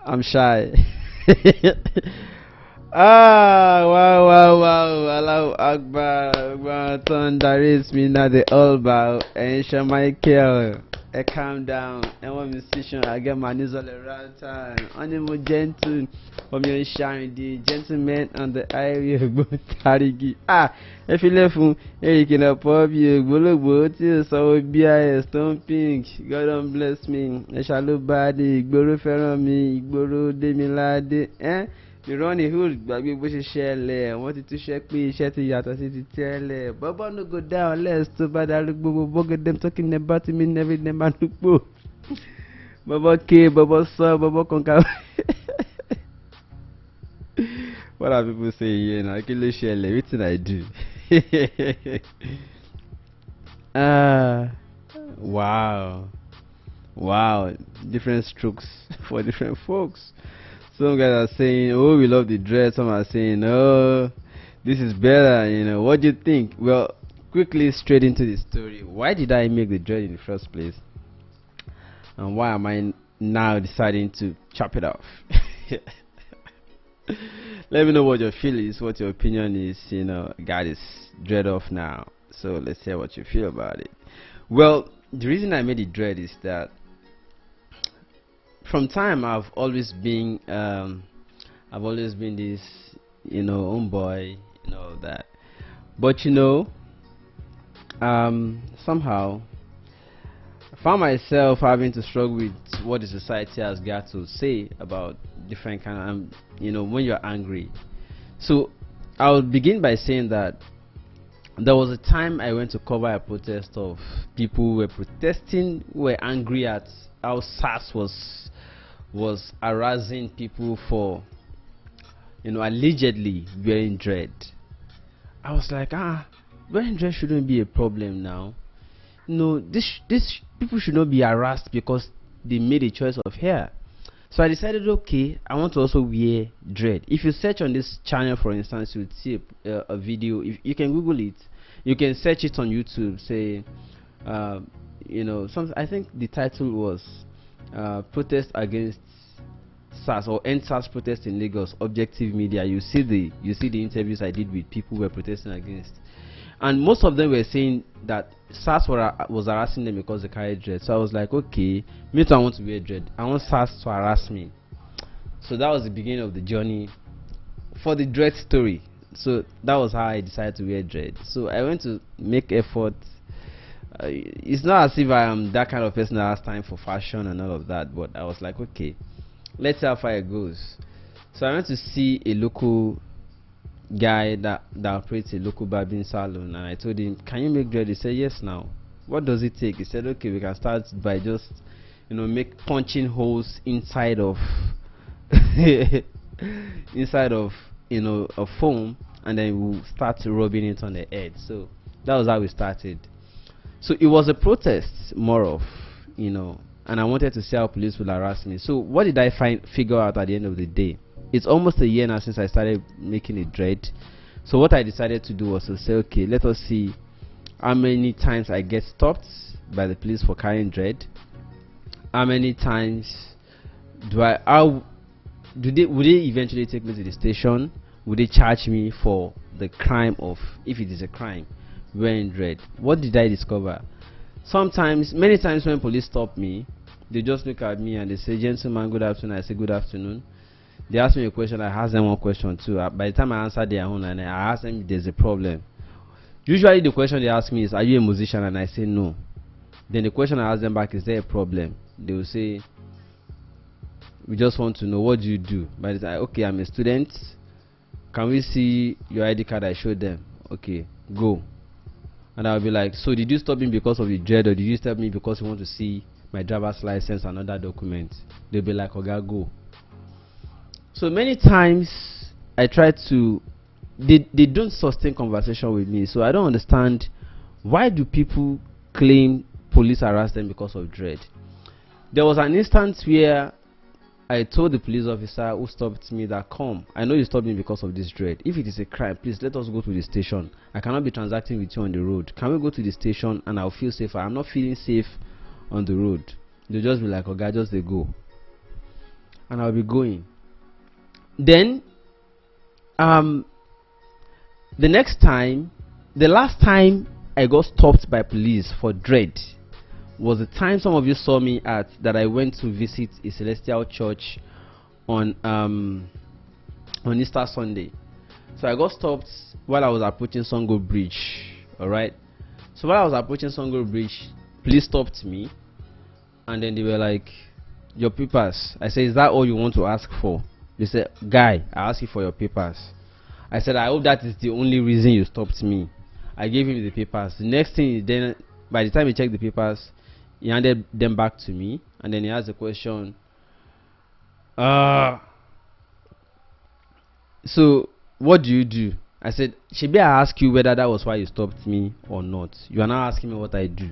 I'm shy. Wow, wow, wow. Allahu Akbar. Akbar. Thunder is me now. They all bow. Aisha Michael. Calm down. And one musician, I get my knees all around time. Animal gentle. From your shine, the gentleman on the highway. Tarigi. If you left him, you can up you. Bolo, so be a stone pink. God don't bless me. I shall look body. Gboro ferro me. Gboro de milade. Ìrọ́ni hood gbàgbé bó ṣe ṣẹlẹ̀ wọ́n ti tún ṣe pé iṣẹ́ ti yàtọ̀ sí ti tẹ́lẹ̀ bọ́bọ́ no go down unless tó bá darúgbó bọ́gẹ́ dem talking about me never dem àdúgbò bọ́bọ́ ké bọ́bọ́ sọ bọ́bọ́ kọ̀ǹkà. What are people saying here now? Kí ló ṣẹlẹ̀? Wetin I do? Wow, different strokes for different folks. Some guys are saying, oh, we love the dread. Some are saying, oh, this is better. What do you think? Well, quickly straight into the story. Why did I make the dread in the first place? And why am I now deciding to chop it off? Let me know what your feel is, what your opinion is. Got this dread off now. So let's hear what you feel about it. Well, the reason I made the dread is that from time I've always been this homeboy that, but somehow I found myself having to struggle with what the society has got to say about different kind of when you're angry. So I'll begin by saying that there was a time I went to cover a protest of people who were protesting, who were angry at how SARS was harassing people for allegedly wearing dread. I was like, wearing dread shouldn't be a problem now. This people should not be harassed because they made a choice of hair. So I decided, okay, I want to also wear dread. If you search on this channel, for instance, you would see a video. If you can Google it, you can search it on YouTube. Say, I think the title was protest against SARS or end SARS protest in Lagos. Objectv media. You see the interviews I did with people who were protesting against, and most of them were saying that SARS was harassing them because they carried dread. So I was like, okay, me too, I want to wear dread. I want SARS to harass me. So that was the beginning of the journey for the dread story. So that was how I decided to wear dread. So I went to make effort. It's not as if I am that kind of person that has time for fashion and all of that, but I was like, okay, let's see how far it goes. So I went to see a local guy that operates a local barbing salon, and I told him, can you make dread? He said, yes. Now what does it take? He said, okay, we can start by just make punching holes inside of a foam, and then we'll start rubbing it on the head. So that was how we started. So it was a protest, more of, and I wanted to see how police will harass me. So what did I figure out at the end of the day? It's almost a year now since I started making a dread. So what I decided to do was to say, okay, let us see how many times I get stopped by the police for carrying dread. How many times would they eventually take me to the station? Would they charge me for the crime of, if it is a crime, wearing dread? What did I discover? Many times when police stop me, they just look at me and they say, gentleman, good afternoon. I say, good afternoon. They ask me a question, I ask them one question too. By the time I answer their own, and I ask them if there's a problem. Usually the question they ask me is, are you a musician? And I say no. Then the question I ask them back, is there a problem? They will say, we just want to know, what do you do? By the time, okay, I'm a student. Can we see your ID card? I showed them. Okay, go. And I'll be like, so did you stop me because of the dread, or did you stop me because you want to see my driver's license and other documents? They'll be like, okay, go. So many times I try to, they don't sustain conversation with me. So I don't understand, why do people claim police harass them because of dread? There was an instance where I told the police officer who stopped me that, come, I know you stopped me because of this dread. If it is a crime, please let us go to the station. I cannot be transacting with you on the road. Can we go to the station and I'll feel safer? I'm not feeling safe on the road. They'll just be like, oh God, just they go. and I'll be going. Then the last time I got stopped by police for dread was the time some of you saw me at that I went to visit a celestial church on Easter Sunday. So I got stopped while I was approaching Songo Bridge. Alright. So while I was approaching Songo Bridge, police stopped me, and then they were like, your papers. I said, is that all you want to ask for? They said, guy, I asked you for your papers. I said, I hope that is the only reason you stopped me. I gave him the papers. The next thing, then by the time he checked the papers, he handed them back to me, and then he asked the question, so what do you do? I said, Shebi, I ask you whether that was why you stopped me or not. You are now asking me what I do.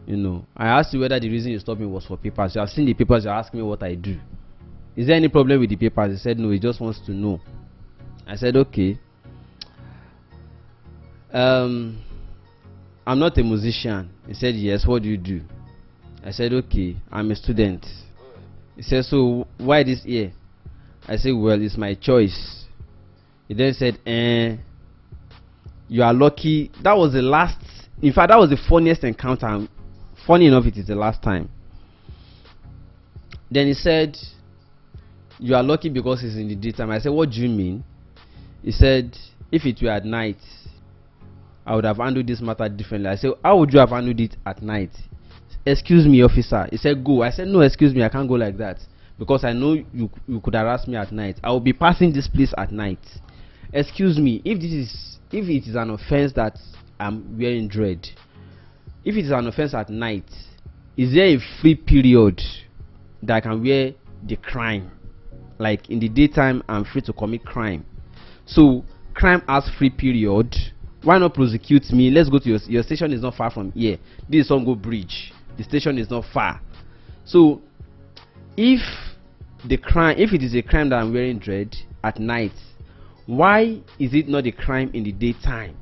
You know, I asked you whether the reason you stopped me was for papers. You have seen the papers, you're asking me what I do. Is there any problem with the papers? He said, no, he just wants to know. I said, okay. I'm not a musician. He said, yes, what do you do? I said, okay, I'm a student. He said, so why this year? I said, well, it's my choice. He then said, you are lucky. That was the last, in fact, that was the funniest encounter. Funny enough, it is the last time. Then he said, you are lucky because it's in the daytime. I said, what do you mean? He said, if it were at night, I would have handled this matter differently. I said, how would you have handled it at night? Excuse me, officer. He said, go. I said, no, excuse me, I can't go like that, because I know you could harass me at night. I will be passing this place at night. Excuse me, if it is an offense that I'm wearing dread, if it is an offense at night, is there a free period that I can wear the crime? Like in the daytime, I'm free to commit crime. So crime has free period. Why not prosecute me? Let's go to your station. Is not far from here. This is Songo Bridge. The station is not far. So if it is a crime that I'm wearing dread at night, why is it not a crime in the daytime?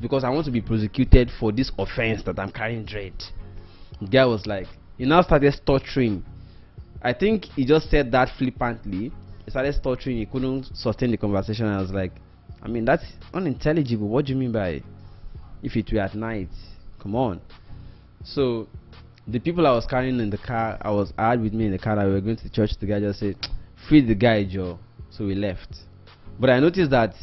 Because I want to be prosecuted for this offense that I'm carrying dread. The guy was like, he now started stuttering. I think he just said that flippantly. He started stuttering. He couldn't sustain the conversation. I was like, I mean, that's unintelligible. What do you mean by if it were at night? Come on. So the people I was carrying in the car, I had with me in the car that we were going to church, the guy just said, free the guy, Joe. So we left. But I noticed that